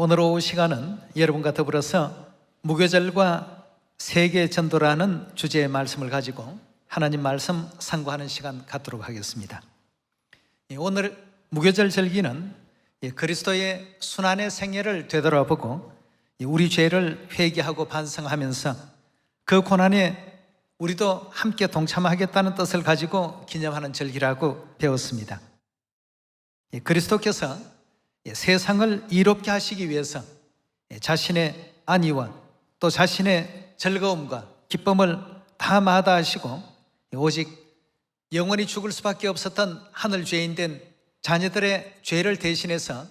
오늘 오후 시간은 여러분과 더불어서 무교절과 세계 전도라는 주제의 말씀을 가지고 하나님 말씀 상고하는 시간 갖도록 하겠습니다. 오늘 무교절 절기는 그리스도의 순환의 생애를 되돌아보고 우리 죄를 회개하고 반성하면서 그 고난에 우리도 함께 동참하겠다는 뜻을 가지고 기념하는 절기라고 배웠습니다. 그리스도께서 세상을 이롭게 하시기 위해서 자신의 안위와 또 자신의 즐거움과 기쁨을 다 마다하시고 오직 영원히 죽을 수밖에 없었던 하늘 죄인 된 자녀들의 죄를 대신해서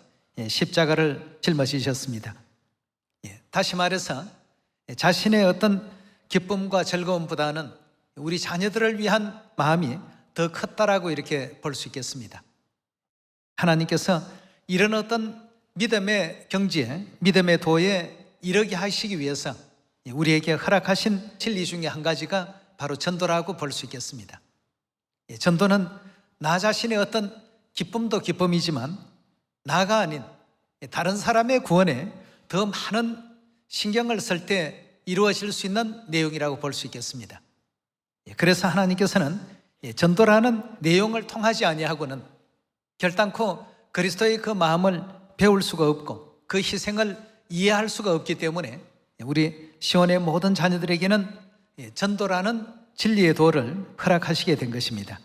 십자가를 짊어지셨습니다. 다시 말해서 자신의 어떤 기쁨과 즐거움보다는 우리 자녀들을 위한 마음이 더 컸다라고 이렇게 볼 수 있겠습니다. 하나님께서 이런 어떤 믿음의 경지에, 믿음의 도에 이르게 하시기 위해서 우리에게 허락하신 진리 중에 한 가지가 바로 전도라고 볼 수 있겠습니다. 전도는 나 자신의 어떤 기쁨도 기쁨이지만 나가 아닌 다른 사람의 구원에 더 많은 신경을 쓸 때 이루어질 수 있는 내용이라고 볼 수 있겠습니다. 그래서 하나님께서는 전도라는 내용을 통하지 아니하고는 결단코 그리스도의 그 마음을 배울 수가 없고 그 희생을 이해할 수가 없기 때문에 우리 시온의 모든 자녀들에게는 전도라는 진리의 도를 허락하시게 된 것입니다.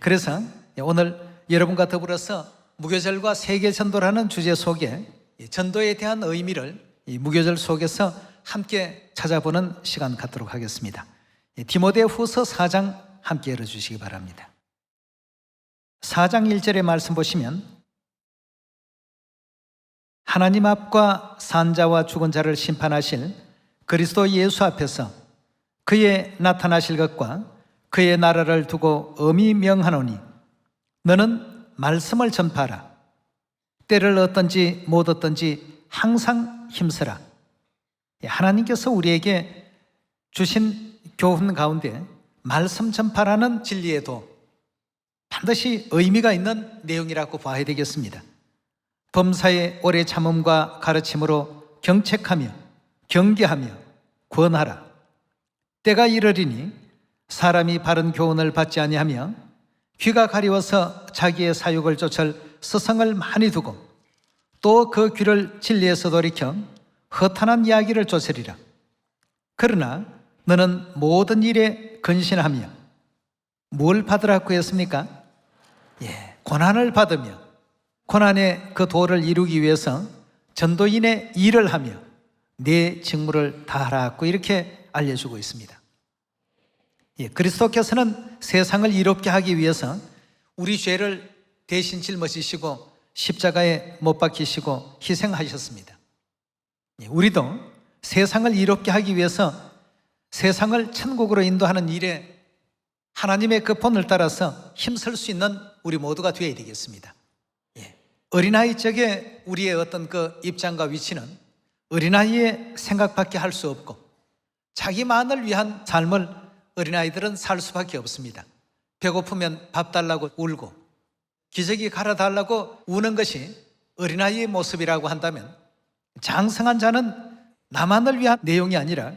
그래서 오늘 여러분과 더불어서 무교절과 세계 전도라는 주제 속에 전도에 대한 의미를 이 무교절 속에서 함께 찾아보는 시간 갖도록 하겠습니다. 디모데후서 4장 함께 열어주시기 바랍니다. 4장 1절의 말씀 보시면 하나님 앞과 산자와 죽은 자를 심판하실 그리스도 예수 앞에서 그의 나타나실 것과 그의 나라를 두고 엄히 명하노니 너는 말씀을 전파하라. 때를 얻든지 못 얻든지 항상 힘쓰라. 하나님께서 우리에게 주신 교훈 가운데 말씀 전파라는 진리의 도, 반드시 의미가 있는 내용이라고 봐야 되겠습니다. 범사의 오래 참음과 가르침으로 경책하며 경계하며 권하라. 때가 이르리니 사람이 바른 교훈을 받지 아니하며 귀가 가리워서 자기의 사욕을 쫓을 스성을 많이 두고 또 그 귀를 진리에서 돌이켜 허탄한 이야기를 쫓으리라. 그러나 너는 모든 일에 근신하며 뭘 받으라고 했습니까? 고난을 받으며 고난의 그 도를 이루기 위해서 전도인의 일을 하며 내 직무를 다하라고 이렇게 알려주고 있습니다. 그리스도께서는 세상을 이롭게 하기 위해서 우리 죄를 대신 짊어지시고 십자가에 못 박히시고 희생하셨습니다. 우리도 세상을 이롭게 하기 위해서 세상을 천국으로 인도하는 일에 하나님의 그 본을 따라서 힘쓸 수 있는 우리 모두가 되어야 되겠습니다. 어린아이 쪽에 우리의 어떤 그 입장과 위치는 어린아이의 생각밖에 할 수 없고 자기만을 위한 삶을 어린아이들은 살 수밖에 없습니다. 배고프면 밥 달라고 울고 기저귀 갈아달라고 우는 것이 어린아이의 모습이라고 한다면 장성한 자는 나만을 위한 내용이 아니라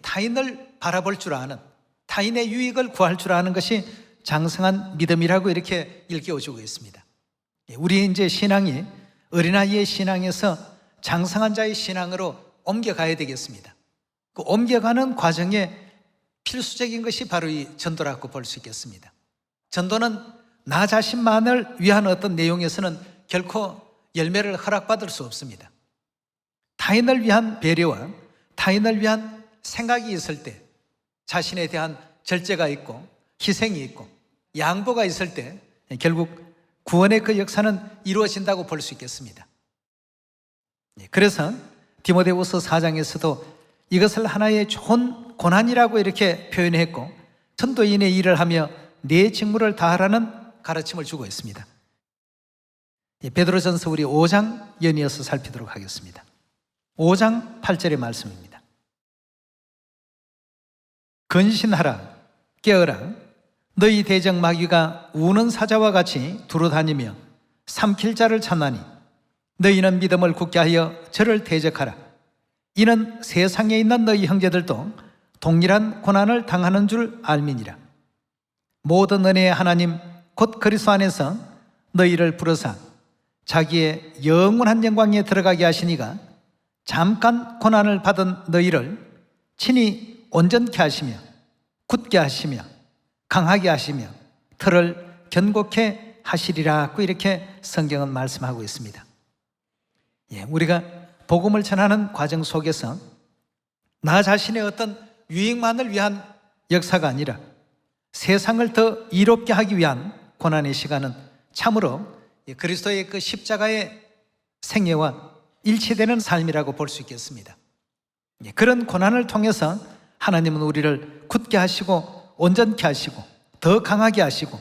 타인을 바라볼 줄 아는, 타인의 유익을 구할 줄 아는 것이 장성한 믿음이라고 이렇게 일깨워주고 있습니다. 우리 이제 신앙이 어린아이의 신앙에서 장성한 자의 신앙으로 옮겨가야 되겠습니다. 그 옮겨가는 과정에 필수적인 것이 바로 이 전도라고 볼 수 있겠습니다. 전도는 나 자신만을 위한 어떤 내용에서는 결코 열매를 허락받을 수 없습니다. 타인을 위한 배려와 타인을 위한 생각이 있을 때 자신에 대한 절제가 있고 희생이 있고 양보가 있을 때 결국 구원의 그 역사는 이루어진다고 볼 수 있겠습니다. 그래서 디모데후서 4장에서도 이것을 하나의 좋은 고난이라고 이렇게 표현했고 전도인의 일을 하며 내 직무를 다하라는 가르침을 주고 있습니다. 베드로전서 우리 5장 연이어서 살피도록 하겠습니다. 5장 8절의 말씀입니다. 근신하라, 깨어라. 너희 대적 마귀가 우는 사자와 같이 두루다니며 삼킬 자를 찾나니 너희는 믿음을 굳게 하여 저를 대적하라. 이는 세상에 있는 너희 형제들도 동일한 고난을 당하는 줄 알미니라. 모든 은혜의 하나님 곧 그리스도 안에서 너희를 부르사 자기의 영원한 영광에 들어가게 하시니가 잠깐 고난을 받은 너희를 친히 온전케 하시며 굳게 하시며 강하게 하시며 털을 견고케 하시리라고 이렇게 성경은 말씀하고 있습니다. 우리가 복음을 전하는 과정 속에서 나 자신의 어떤 유익만을 위한 역사가 아니라 세상을 더 이롭게 하기 위한 고난의 시간은 참으로 그리스도의 그 십자가의 생애와 일치되는 삶이라고 볼 수 있겠습니다. 그런 고난을 통해서 하나님은 우리를 굳게 하시고 온전케 하시고 더 강하게 하시고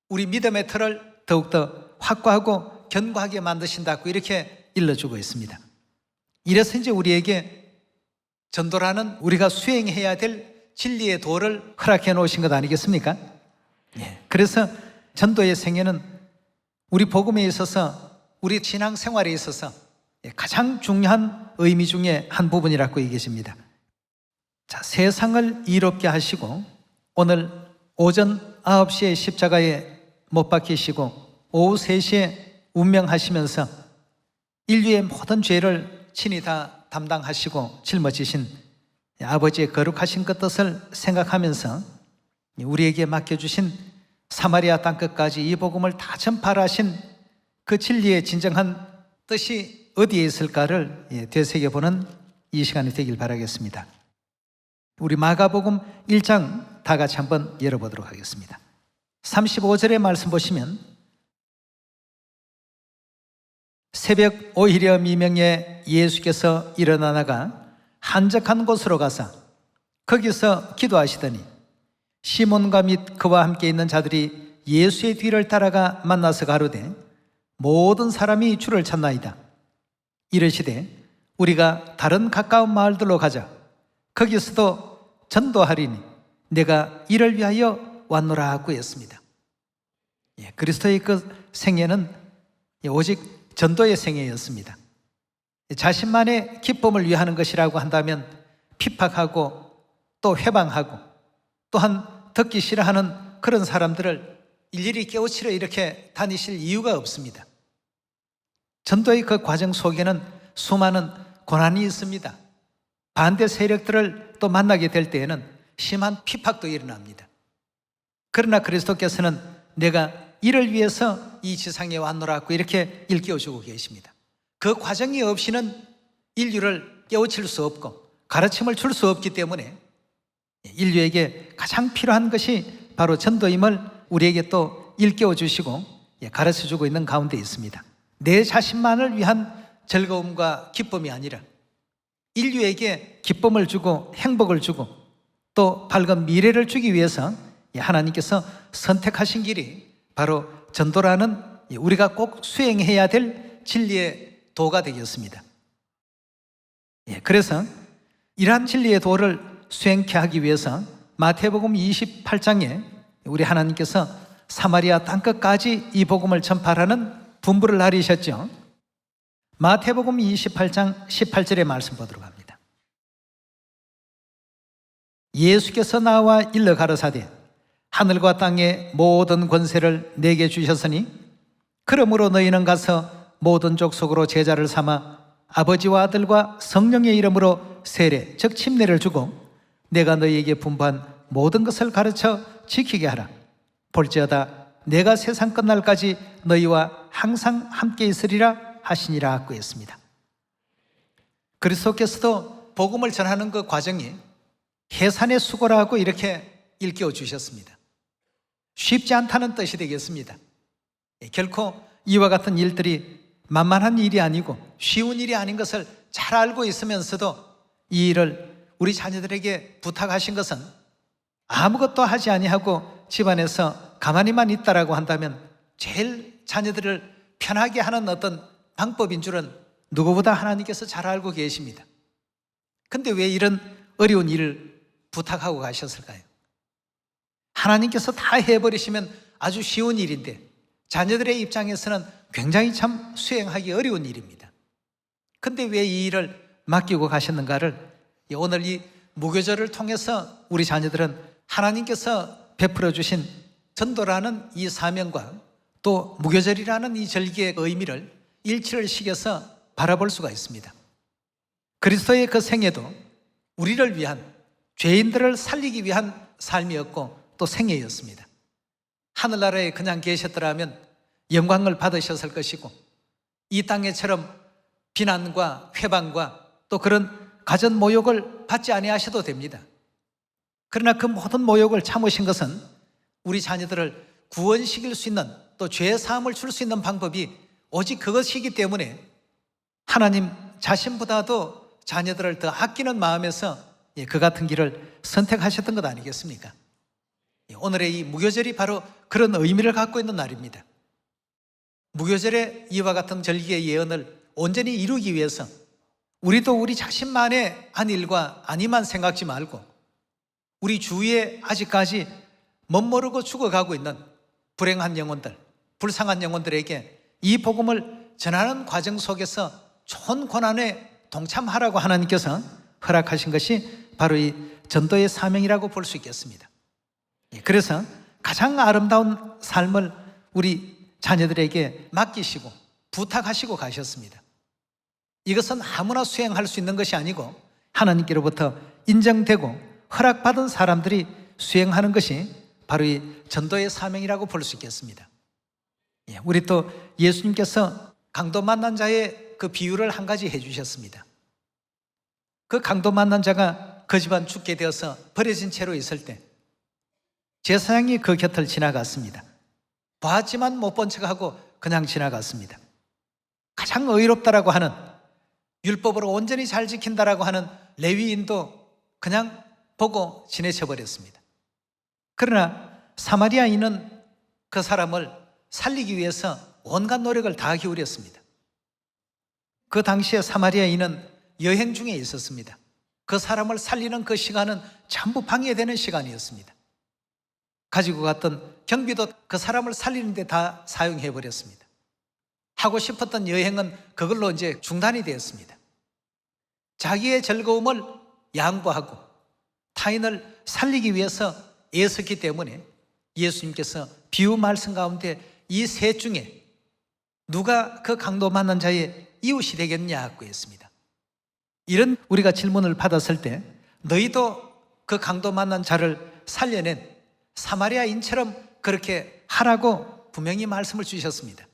우리 믿음의 틀을 더욱더 확고하고 견고하게 만드신다고 이렇게 일러주고 있습니다. 이래서 이제 우리에게 전도라는 우리가 수행해야 될 진리의 도를 허락해 놓으신 것 아니겠습니까? 그래서 전도의 생애는 우리 복음에 있어서 우리 신앙생활에 있어서 가장 중요한 의미 중에 한 부분이라고 얘기하십니다. 자, 세상을 이롭게 하시고 오늘 오전 9시에 십자가에 못 박히시고 오후 3시에 운명하시면서 인류의 모든 죄를 친히 다 담당하시고 짊어지신 아버지의 거룩하신 그 뜻을 생각하면서 우리에게 맡겨주신 사마리아 땅끝까지 이 복음을 다 전파하신 그 진리의 진정한 뜻이 어디에 있을까를 되새겨보는 이 시간이 되길 바라겠습니다. 우리 마가복음 1장 다 같이 한번 열어보도록 하겠습니다. 35절의 말씀 보시면 새벽 오히려 미명에 예수께서 일어나 나가 한적한 곳으로 가사 거기서 기도하시더니 시몬과 및 그와 함께 있는 자들이 예수의 뒤를 따라가 만나서 가로되 모든 사람이 주를 찾나이다. 이르시되 우리가 다른 가까운 마을들로 가자. 거기서도 전도하리니 내가 이를 위하여 왔노라 하고 했습니다. 그리스도의 그 생애는 오직 전도의 생애였습니다. 자신만의 기쁨을 위하는 것이라고 한다면 핍박하고 또 회방하고 또한 듣기 싫어하는 그런 사람들을 일일이 깨우치러 이렇게 다니실 이유가 없습니다. 전도의 그 과정 속에는 수많은 고난이 있습니다. 반대 세력들을 또 만나게 될 때에는 심한 핍박도 일어납니다. 그러나 그리스도께서는 내가 이를 위해서 이 지상에 왔노라고 이렇게 일깨워주고 계십니다. 그 과정이 없이는 인류를 깨우칠 수 없고 가르침을 줄 수 없기 때문에 인류에게 가장 필요한 것이 바로 전도임을 우리에게 또 일깨워 주시고 가르쳐 주고 있는 가운데 있습니다. 내 자신만을 위한 즐거움과 기쁨이 아니라 인류에게 기쁨을 주고 행복을 주고 또 밝은 미래를 주기 위해서 하나님께서 선택하신 길이 바로 전도라는 우리가 꼭 수행해야 될 진리의 도가 되겠습니다. 그래서 이러한 진리의 도를 수행케 하기 위해서 마태복음 28장에 우리 하나님께서 사마리아 땅끝까지 이 복음을 전파하는 분부를 내리셨죠. 마태복음 28장 18절의 말씀 보도록 합니다. 예수께서 나와 일러 가라사대 하늘과 땅의 모든 권세를 내게 주셨으니 그러므로 너희는 가서 모든 족속으로 제자를 삼아 아버지와 아들과 성령의 이름으로 세례 즉 침례를 주고 내가 너희에게 분부한 모든 것을 가르쳐 지키게 하라. 볼지어다 내가 세상 끝날까지 너희와 항상 함께 있으리라 하시니라 하고 했습니다. 그리스도께서도 복음을 전하는 그 과정이 해산의 수고라고 이렇게 일깨워 주셨습니다. 쉽지 않다는 뜻이 되겠습니다. 결코 이와 같은 일들이 만만한 일이 아니고 쉬운 일이 아닌 것을 잘 알고 있으면서도 이 일을 우리 자녀들에게 부탁하신 것은 아무것도 하지 아니하고 집안에서 가만히만 있다라고 한다면 제일 자녀들을 편하게 하는 어떤 방법인 줄은 누구보다 하나님께서 잘 알고 계십니다. 근데 왜 이런 어려운 일을 부탁하고 가셨을까요? 하나님께서 다 해버리시면 아주 쉬운 일인데 자녀들의 입장에서는 굉장히 참 수행하기 어려운 일입니다. 근데 왜 이 일을 맡기고 가셨는가를 오늘 이 무교절을 통해서 우리 자녀들은 하나님께서 베풀어 주신 전도라는 이 사명과 또 무교절이라는 이 절기의 의미를 일치를 시켜서 바라볼 수가 있습니다. 그리스도의 그 생애도 우리를 위한, 죄인들을 살리기 위한 삶이었고 또 생애였습니다. 하늘나라에 그냥 계셨더라면 영광을 받으셨을 것이고 이 땅에처럼 비난과 회방과 또 그런 가전 모욕을 받지 아니하셔도 됩니다. 그러나 그 모든 모욕을 참으신 것은 우리 자녀들을 구원시킬 수 있는, 또 죄 사함을 줄 수 있는 방법이 오직 그것이기 때문에 하나님 자신보다도 자녀들을 더 아끼는 마음에서 그 같은 길을 선택하셨던 것 아니겠습니까? 오늘의 이 무교절이 바로 그런 의미를 갖고 있는 날입니다. 무교절의 이와 같은 절기의 예언을 온전히 이루기 위해서 우리도 우리 자신만의 한 일과 아니만 생각지 말고 우리 주위에 아직까지 멋모르고 죽어가고 있는 불행한 영혼들, 불쌍한 영혼들에게 이 복음을 전하는 과정 속에서 좋은 고난에 동참하라고 하나님께서 허락하신 것이 바로 이 전도의 사명이라고 볼 수 있겠습니다. 그래서 가장 아름다운 삶을 우리 자녀들에게 맡기시고 부탁하시고 가셨습니다. 이것은 아무나 수행할 수 있는 것이 아니고 하나님께로부터 인정되고 허락받은 사람들이 수행하는 것이 바로 이 전도의 사명이라고 볼 수 있겠습니다. 우리 또 예수님께서 강도 만난 자의 그 비유를 한 가지 해주셨습니다. 그 강도 만난 자가 그 집안 죽게 되어서 버려진 채로 있을 때 제사장이 그 곁을 지나갔습니다. 봤지만 못 본 척하고 그냥 지나갔습니다. 가장 의롭다라고 하는, 율법으로 온전히 잘 지킨다라고 하는 레위인도 그냥 보고 지내쳐 버렸습니다. 그러나 사마리아인은 그 사람을 살리기 위해서 온갖 노력을 다 기울였습니다. 그 당시에 사마리아인은 여행 중에 있었습니다. 그 사람을 살리는 그 시간은 전부 방해되는 시간이었습니다. 가지고 갔던 경비도 그 사람을 살리는 데 다 사용해 버렸습니다. 하고 싶었던 여행은 그걸로 이제 중단이 되었습니다. 자기의 즐거움을 양보하고 타인을 살리기 위해서 애썼기 때문에 예수님께서 비유 말씀 가운데 이 셋 중에 누가 그 강도 만난 자의 이웃이 되겠냐고 했습니다. 이런 우리가 질문을 받았을 때 너희도 그 강도 만난 자를 살려낸 사마리아인처럼 그렇게 하라고 분명히 말씀을 주셨습니다.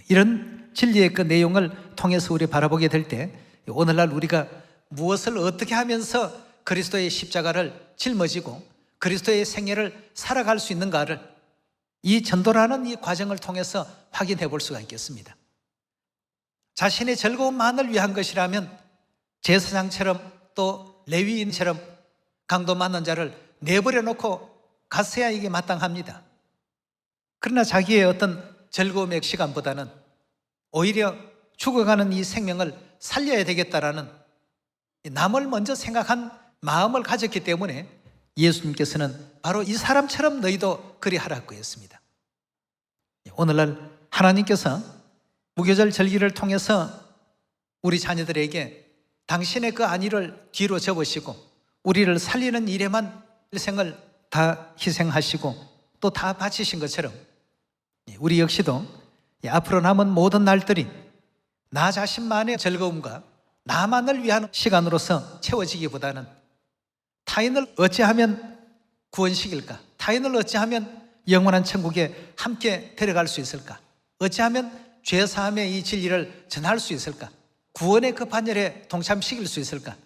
이런 진리의 그 내용을 통해서 우리 바라보게 될 때 오늘날 우리가 무엇을 어떻게 하면서 그리스도의 십자가를 짊어지고 그리스도의 생애를 살아갈 수 있는가를 이 전도라는 이 과정을 통해서 확인해 볼 수가 있겠습니다. 자신의 즐거움만을 위한 것이라면 제사장처럼 또 레위인처럼 강도 만난 자를 내버려 놓고 갔어야 이게 마땅합니다. 그러나 자기의 어떤 즐거움의 시간보다는 오히려 죽어가는 이 생명을 살려야 되겠다라는 남을 먼저 생각한 마음을 가졌기 때문에 예수님께서는 바로 이 사람처럼 너희도 그리하라고 했습니다. 오늘날 하나님께서 무교절 절기를 통해서 우리 자녀들에게 당신의 그 안위를 뒤로 접으시고 우리를 살리는 일에만 일생을 다 희생하시고 또 다 바치신 것처럼 우리 역시도 앞으로 남은 모든 날들이 나 자신만의 즐거움과 나만을 위한 시간으로서 채워지기보다는 타인을 어찌하면 구원시킬까? 타인을 어찌하면 영원한 천국에 함께 데려갈 수 있을까? 어찌하면 죄사함의 이 진리를 전할 수 있을까? 구원의 그 반열에 동참시킬 수 있을까?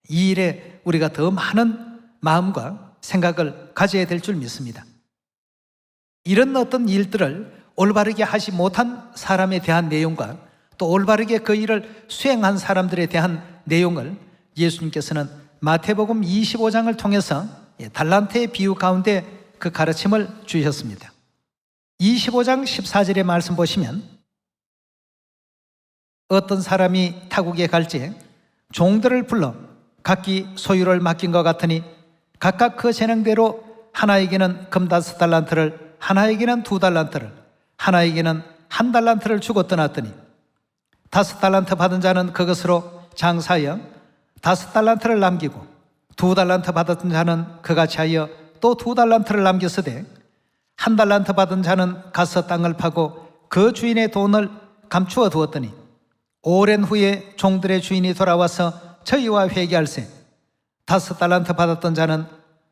이 일에 우리가 더 많은 마음과 생각을 가져야 될 줄 믿습니다. 이런 어떤 일들을 올바르게 하지 못한 사람에 대한 내용과 또 올바르게 그 일을 수행한 사람들에 대한 내용을 예수님께서는 마태복음 25장을 통해서 달란트의 비유 가운데 그 가르침을 주셨습니다. 25장 14절의 말씀 보시면 어떤 사람이 타국에 갈지 종들을 불러 각기 소유를 맡긴 것 같으니 각각 그 재능대로 하나에게는 금 5달란트를 하나에게는 2달란트를 하나에게는 1달란트를 주고 떠났더니 5달란트 받은 자는 그것으로 장사하여 5달란트를 남기고 2달란트 받은 자는 그같이 하여 또 2달란트를 남겼으되 1달란트 받은 자는 가서 땅을 파고 그 주인의 돈을 감추어 두었더니 오랜 후에 종들의 주인이 돌아와서 저희와 회개할세 5달란트 받았던 자는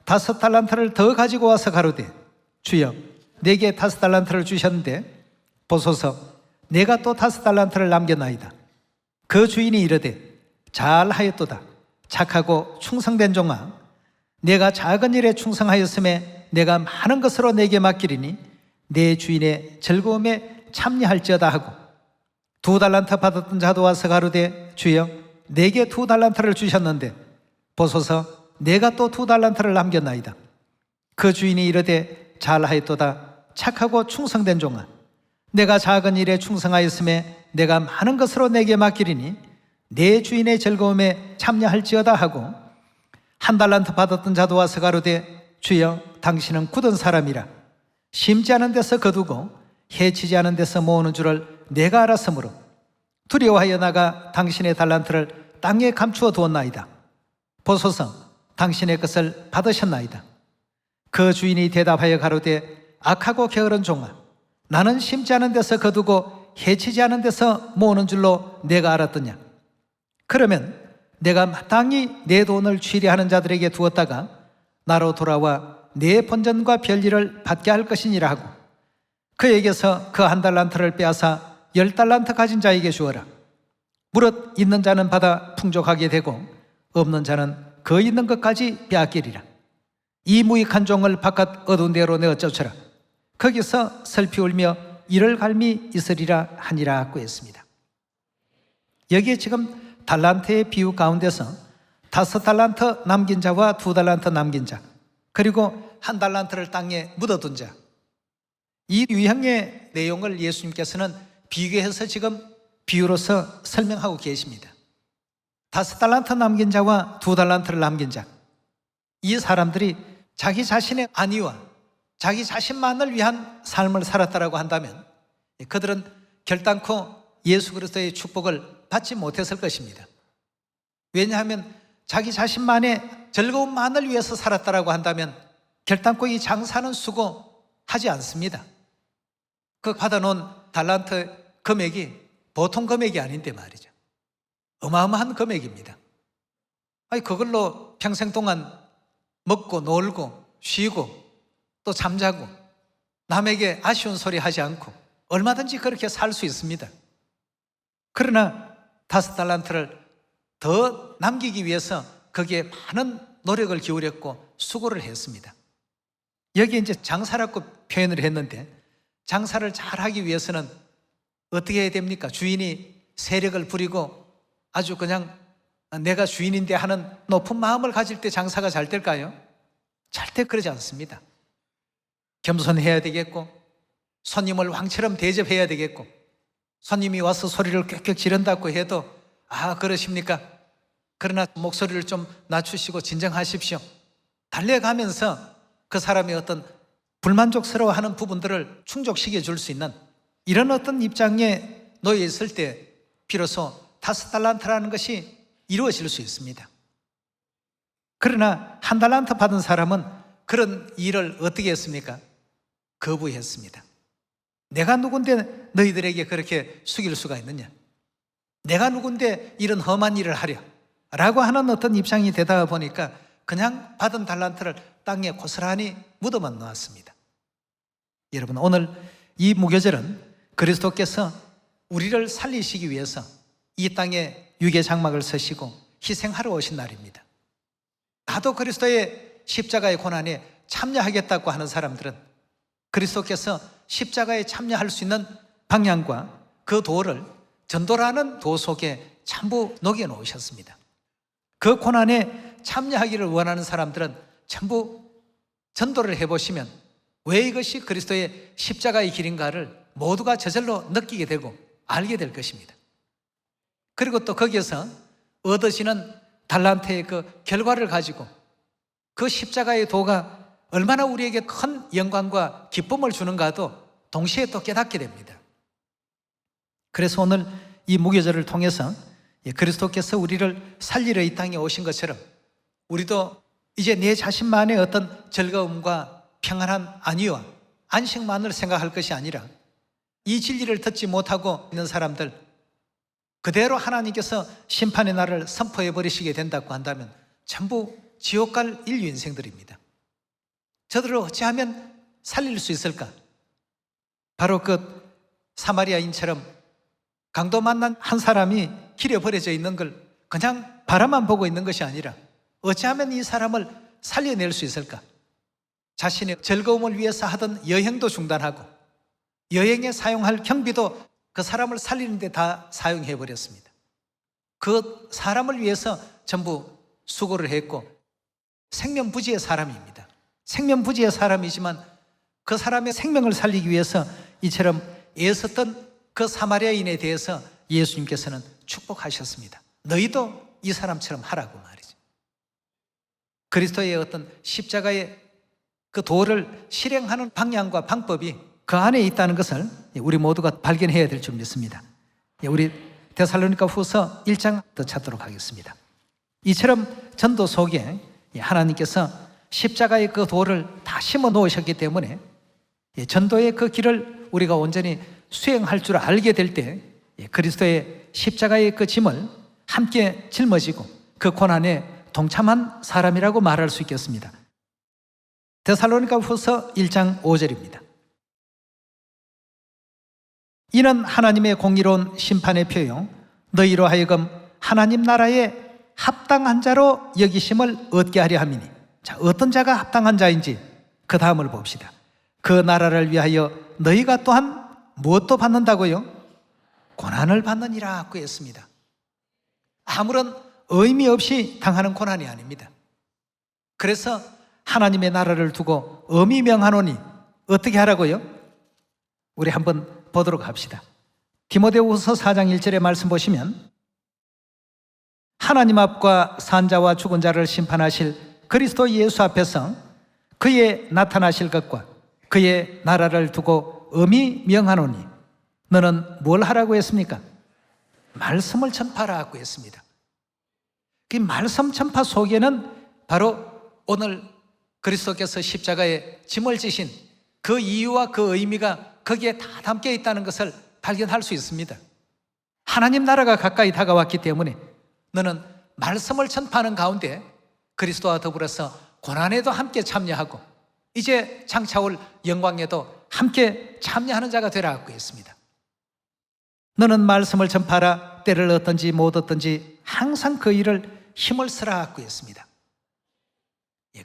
5달란트를 더 가지고 와서 가로되 주여 내게 5달란트를 주셨는데 보소서 내가 또 5달란트를 남겼나이다. 그 주인이 이르되 잘하였도다. 착하고 충성된 종아, 내가 작은 일에 충성하였음에 내가 많은 것으로 내게 맡기리니 내 주인의 즐거움에 참여할지어다 하고 2달란트 받았던 자도 와서 가로되 주여 내게 2달란트를 주셨는데 보소서 내가 또 2달란트를 남겼나이다. 그 주인이 이르되 잘하였도다. 착하고 충성된 종아, 내가 작은 일에 충성하였음에 내가 많은 것으로 내게 맡기리니 내 주인의 즐거움에 참여할지어다 하고 1달란트 받았던 자도 와서 가로되 주여 당신은 굳은 사람이라 심지 않은 데서 거두고 해치지 않은 데서 모으는 줄을 내가 알았으므로 두려워하여 나가 당신의 달란트를 땅에 감추어 두었나이다. 보소서 당신의 것을 받으셨나이다. 그 주인이 대답하여 가로되 악하고 게으른 종아, 나는 심지 않은 데서 거두고 해치지 않은 데서 모으는 줄로 내가 알았더냐. 그러면 내가 마땅히 내 돈을 취리하는 자들에게 두었다가 나로 돌아와 내 본전과 별일을 받게 할 것이니라 하고 그에게서 그 1달란트를 빼앗아 10달란트 가진 자에게 주어라. 무릇 있는 자는 받아 풍족하게 되고 없는 자는 그 있는 것까지 빼앗기리라. 이 무익한 종을 바깥 어두운 데로 내어 쫓으라. 거기서 슬피 울며 이를 갈미 있으리라 하니라 하고 했습니다. 여기에 지금 달란트의 비유 가운데서 5달란트 남긴 자와 2달란트 남긴 자, 그리고 1달란트를 땅에 묻어둔 자, 이 유형의 내용을 예수님께서는 비교해서 지금 비유로서 설명하고 계십니다. 5달란트 남긴 자와 2달란트를 남긴 자, 이 사람들이 자기 자신의 안위와 자기 자신만을 위한 삶을 살았다라고 한다면 그들은 결단코 예수 그리스도의 축복을 받지 못했을 것입니다. 왜냐하면 자기 자신만의 즐거움만을 위해서 살았다라고 한다면 결단코 이 장사는 수고하지 않습니다. 그 받아놓은 달란트 금액이 보통 금액이 아닌데 말이죠. 어마어마한 금액입니다. 아니 그걸로 평생 동안 먹고 놀고 쉬고 또 잠자고 남에게 아쉬운 소리 하지 않고 얼마든지 그렇게 살 수 있습니다. 그러나 5달란트를 더 남기기 위해서 거기에 많은 노력을 기울였고 수고를 했습니다. 여기에 이제 장사라고 표현을 했는데 장사를 잘하기 위해서는 어떻게 해야 됩니까? 주인이 세력을 부리고 아주 그냥 내가 주인인데 하는 높은 마음을 가질 때 장사가 잘 될까요? 절대 그러지 않습니다. 겸손해야 되겠고 손님을 왕처럼 대접해야 되겠고 손님이 와서 소리를 꽥꽥 지른다고 해도 아 그러십니까? 그러나 목소리를 좀 낮추시고 진정하십시오. 달래가면서 그 사람의 어떤 불만족스러워하는 부분들을 충족시켜 줄 수 있는 이런 어떤 입장에 놓여 있을 때 비로소 5달란트라는 것이 이루어질 수 있습니다. 그러나 1달란트 받은 사람은 그런 일을 어떻게 했습니까? 거부했습니다. 내가 누군데 너희들에게 그렇게 숙일 수가 있느냐? 내가 누군데 이런 험한 일을 하려? 라고 하는 어떤 입장이 되다 보니까 그냥 받은 달란트를 땅에 고스란히 묻어만 놓았습니다. 여러분 오늘 이 무교절은 그리스도께서 우리를 살리시기 위해서 이 땅에 육의 장막을 서시고 희생하러 오신 날입니다. 나도 그리스도의 십자가의 고난에 참여하겠다고 하는 사람들은 그리스도께서 십자가에 참여할 수 있는 방향과 그 도를 전도라는 도 속에 전부 녹여 놓으셨습니다. 그 고난에 참여하기를 원하는 사람들은 전부 전도를 해보시면 왜 이것이 그리스도의 십자가의 길인가를 모두가 저절로 느끼게 되고 알게 될 것입니다. 그리고 또 거기에서 얻으시는 달란트의 그 결과를 가지고 그 십자가의 도가 얼마나 우리에게 큰 영광과 기쁨을 주는가도 동시에 또 깨닫게 됩니다. 그래서 오늘 이 무교절을 통해서 그리스도께서 우리를 살리러 이 땅에 오신 것처럼 우리도 이제 내 자신만의 어떤 즐거움과 평안한 안위와 안식만을 생각할 것이 아니라 이 진리를 듣지 못하고 있는 사람들, 그대로 하나님께서 심판의 날을 선포해 버리시게 된다고 한다면 전부 지옥 갈 인류 인생들입니다. 저들을 어찌하면 살릴 수 있을까? 바로 그 사마리아인처럼 강도 만난 한 사람이 길에 버려져 있는 걸 그냥 바라만 보고 있는 것이 아니라 어찌하면 이 사람을 살려낼 수 있을까? 자신의 즐거움을 위해서 하던 여행도 중단하고 여행에 사용할 경비도 그 사람을 살리는 데 다 사용해 버렸습니다. 그 사람을 위해서 전부 수고를 했고 생명부지의 사람입니다. 생명부지의 사람이지만 그 사람의 생명을 살리기 위해서 이처럼 애썼던 그 사마리아인에 대해서 예수님께서는 축복하셨습니다. 너희도 이 사람처럼 하라고 말이죠. 그리스도의 어떤 십자가의 그 도를 실행하는 방향과 방법이 그 안에 있다는 것을 우리 모두가 발견해야 될 줄 믿습니다. 우리 데살로니가 후서 1장 더 찾도록 하겠습니다. 이처럼 전도 속에 하나님께서 십자가의 그 도를 다 심어 놓으셨기 때문에 전도의 그 길을 우리가 온전히 수행할 줄 알게 될 때 그리스도의 십자가의 그 짐을 함께 짊어지고 그 고난에 동참한 사람이라고 말할 수 있겠습니다. 데살로니가 후서 1장 5절입니다. 이는 하나님의 공의로운 심판의 표요 너희로 하여금 하나님 나라에 합당한 자로 여기심을 얻게 하려 함이니. 자, 어떤 자가 합당한 자인지 그 다음을 봅시다. 그 나라를 위하여 너희가 또한 무엇도 받는다고요? 고난을 받느니라고 했습니다. 아무런 의미 없이 당하는 고난이 아닙니다. 그래서 하나님의 나라를 두고 엄히 명하노니 어떻게 하라고요? 우리 한번 보도록 합시다. 디모데후서 4장 1절의 말씀 보시면 하나님 앞과 산자와 죽은 자를 심판하실 그리스도 예수 앞에서 그의 나타나실 것과 그의 나라를 두고 엄히 명하노니 너는 뭘 하라고 했습니까? 말씀을 전파하라고 했습니다. 그 말씀 전파 속에는 바로 오늘 그리스도께서 십자가에 짐을 지신 그 이유와 그 의미가 거기에 다 담겨 있다는 것을 발견할 수 있습니다. 하나님 나라가 가까이 다가왔기 때문에 너는 말씀을 전파하는 가운데 그리스도와 더불어서 고난에도 함께 참여하고 이제 장차올 영광에도 함께 참여하는 자가 되라고 했습니다. 너는 말씀을 전파하라. 때를 얻든지 못 얻든지 항상 그 일을 힘을 쓰라고 했습니다.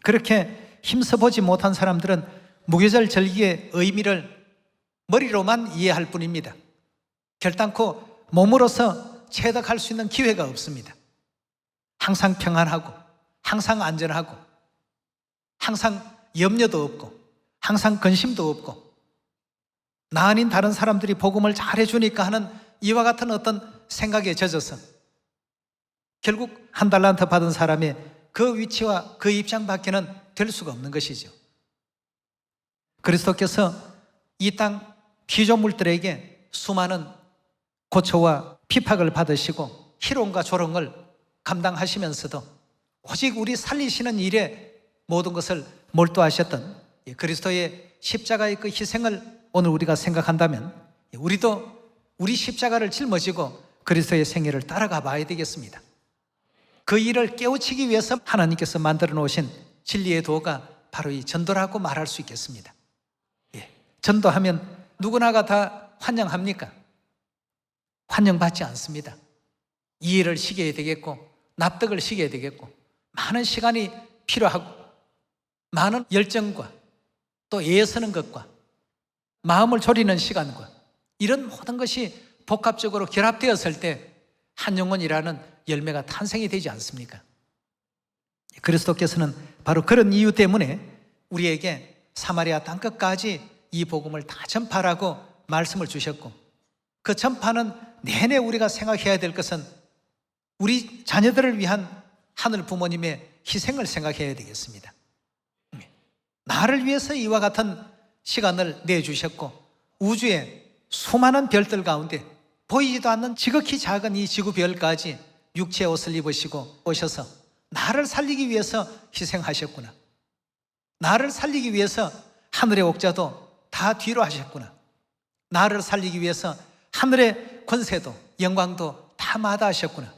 그렇게 힘써보지 못한 사람들은 무교절 절기의 의미를 머리로만 이해할 뿐입니다. 결단코 몸으로서 체득할 수 있는 기회가 없습니다. 항상 평안하고 항상 안전하고 항상 염려도 없고 항상 근심도 없고 나 아닌 다른 사람들이 복음을 잘해주니까 하는 이와 같은 어떤 생각에 젖어서 결국 한 달란트 받은 사람의 그 위치와 그 입장밖에는 될 수가 없는 것이죠. 그리스도께서 이 땅 피조물들에게 수많은 고초와 핍박을 받으시고 희롱과 조롱을 감당하시면서도 오직 우리 살리시는 일에 모든 것을 몰두하셨던 그리스도의 십자가의 그 희생을 오늘 우리가 생각한다면 우리도 우리 십자가를 짊어지고 그리스도의 생애를 따라가 봐야 되겠습니다. 그 일을 깨우치기 위해서 하나님께서 만들어 놓으신 진리의 도가 바로 이 전도라고 말할 수 있겠습니다. 전도하면 누구나가 다 환영합니까? 환영받지 않습니다. 이해를 시켜야 되겠고 납득을 시켜야 되겠고 많은 시간이 필요하고 많은 열정과 또 애쓰는 것과 마음을 졸이는 시간과 이런 모든 것이 복합적으로 결합되었을 때 한 영혼이라는 열매가 탄생이 되지 않습니까? 그리스도께서는 바로 그런 이유 때문에 우리에게 사마리아 땅끝까지 이 복음을 다 전파하라고 말씀을 주셨고 그 전파는 내내 우리가 생각해야 될 것은 우리 자녀들을 위한 하늘 부모님의 희생을 생각해야 되겠습니다. 나를 위해서 이와 같은 시간을 내주셨고 우주의 수많은 별들 가운데 보이지도 않는 지극히 작은 이 지구별까지 육체의 옷을 입으시고 오셔서 나를 살리기 위해서 희생하셨구나. 나를 살리기 위해서 하늘의 옥자도 다 뒤로 하셨구나. 나를 살리기 위해서 하늘의 권세도 영광도 다 마다하셨구나.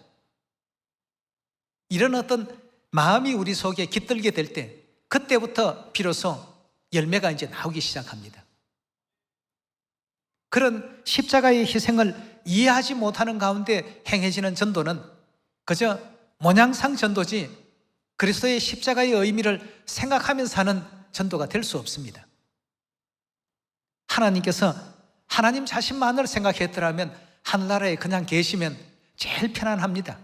이런 어떤 마음이 우리 속에 깃들게 될 때 그때부터 비로소 열매가 이제 나오기 시작합니다. 그런 십자가의 희생을 이해하지 못하는 가운데 행해지는 전도는 그저 모양상 전도지 그리스도의 십자가의 의미를 생각하면서 하는 전도가 될 수 없습니다. 하나님께서 하나님 자신만을 생각했더라면 하늘나라에 그냥 계시면 제일 편안합니다.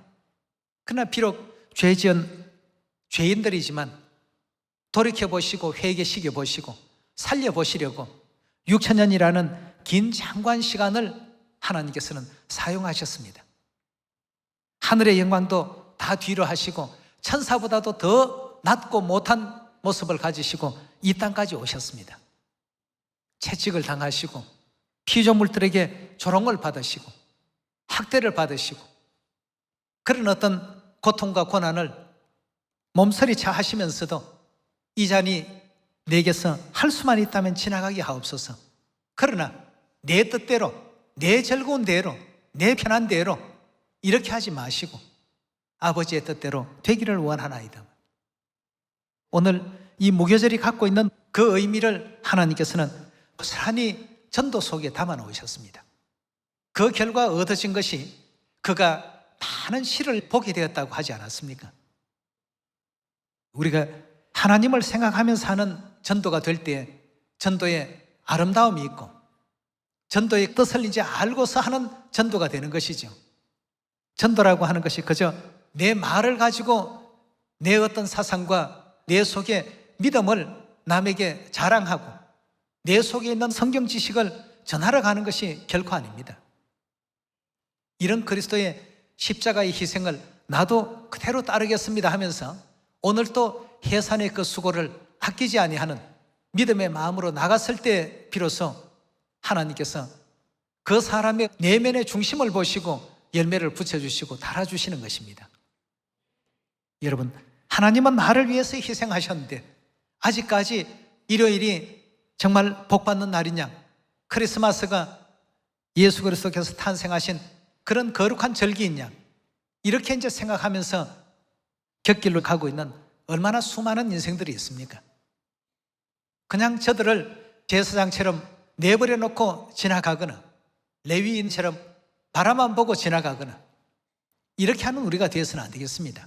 그러나 비록 죄 지은 죄인들이지만 돌이켜보시고 회개시켜보시고 살려보시려고 6,000년이라는 긴 장관 시간을 하나님께서는 사용하셨습니다. 하늘의 영광도 다 뒤로 하시고 천사보다도 더 낮고 못한 모습을 가지시고 이 땅까지 오셨습니다. 채찍을 당하시고 피조물들에게 조롱을 받으시고 학대를 받으시고 그런 어떤 고통과 고난을 몸서리쳐 하시면서도 이 잔이 내게서 할 수만 있다면 지나가게 하옵소서. 그러나 내 뜻대로, 내 즐거운 대로, 내 편한 대로 이렇게 하지 마시고 아버지의 뜻대로 되기를 원하나이다. 오늘 이 무교절이 갖고 있는 그 의미를 하나님께서는 고스란히 전도 속에 담아 놓으셨습니다. 그 결과 얻어진 것이 그가 많은 시를 보게 되었다고 하지 않았습니까? 우리가 하나님을 생각하면서 하는 전도가 될 때 전도에 아름다움이 있고 전도의 뜻을 이제 알고서 하는 전도가 되는 것이죠. 전도라고 하는 것이 그저 내 말을 가지고 내 어떤 사상과 내 속에 믿음을 남에게 자랑하고 내 속에 있는 성경 지식을 전하러 가는 것이 결코 아닙니다. 이런 그리스도의 십자가의 희생을 나도 그대로 따르겠습니다 하면서 오늘 또 해산의 그 수고를 아끼지 아니하는 믿음의 마음으로 나갔을 때 비로소 하나님께서 그 사람의 내면의 중심을 보시고 열매를 붙여주시고 달아주시는 것입니다. 여러분, 하나님은 나를 위해서 희생하셨는데 아직까지 일요일이 정말 복받는 날이냐, 크리스마스가 예수 그리스도께서 탄생하신 그런 거룩한 절기이냐, 이렇게 이제 생각하면서 곁길로 가고 있는 얼마나 수많은 인생들이 있습니까? 그냥 저들을 제사장처럼 내버려 놓고 지나가거나 레위인처럼 바라만 보고 지나가거나 이렇게 하는 우리가 되어서는 안 되겠습니다.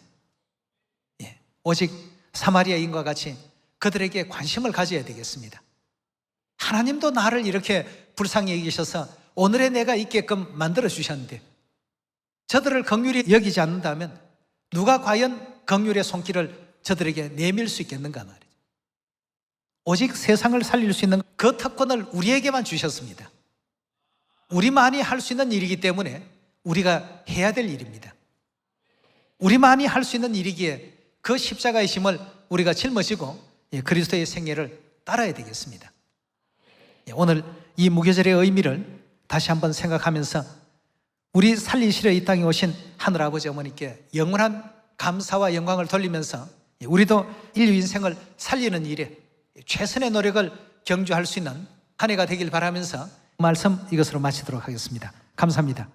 오직 사마리아인과 같이 그들에게 관심을 가져야 되겠습니다. 하나님도 나를 이렇게 불쌍히 여기셔서 오늘의 내가 있게끔 만들어 주셨는데 저들을 긍휼히 여기지 않는다면 누가 과연 긍휼의 손길을 저들에게 내밀 수 있겠는가 말이죠. 오직 세상을 살릴 수 있는 그 특권을 우리에게만 주셨습니다. 우리만이 할 수 있는 일이기 때문에 우리가 해야 될 일입니다. 우리만이 할 수 있는 일이기에 그 십자가의 짐을 우리가 짊어지고 그리스도의 생애를 따라야 되겠습니다. 오늘 이 무교절의 의미를 다시 한번 생각하면서 우리 살리시려 이 땅에 오신 하늘아버지 어머니께 영원한 감사와 영광을 돌리면서 우리도 인류 인생을 살리는 일에 최선의 노력을 경주할 수 있는 한 해가 되길 바라면서 말씀 이것으로 마치도록 하겠습니다. 감사합니다.